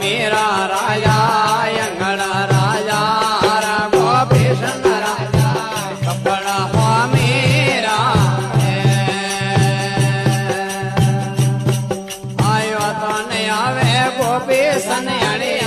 મીરા રાજા અંગળ રાજા ગોપીશન રાજા કપડા મીરા આવ્યો તો ને આવે ગોપીશન અણી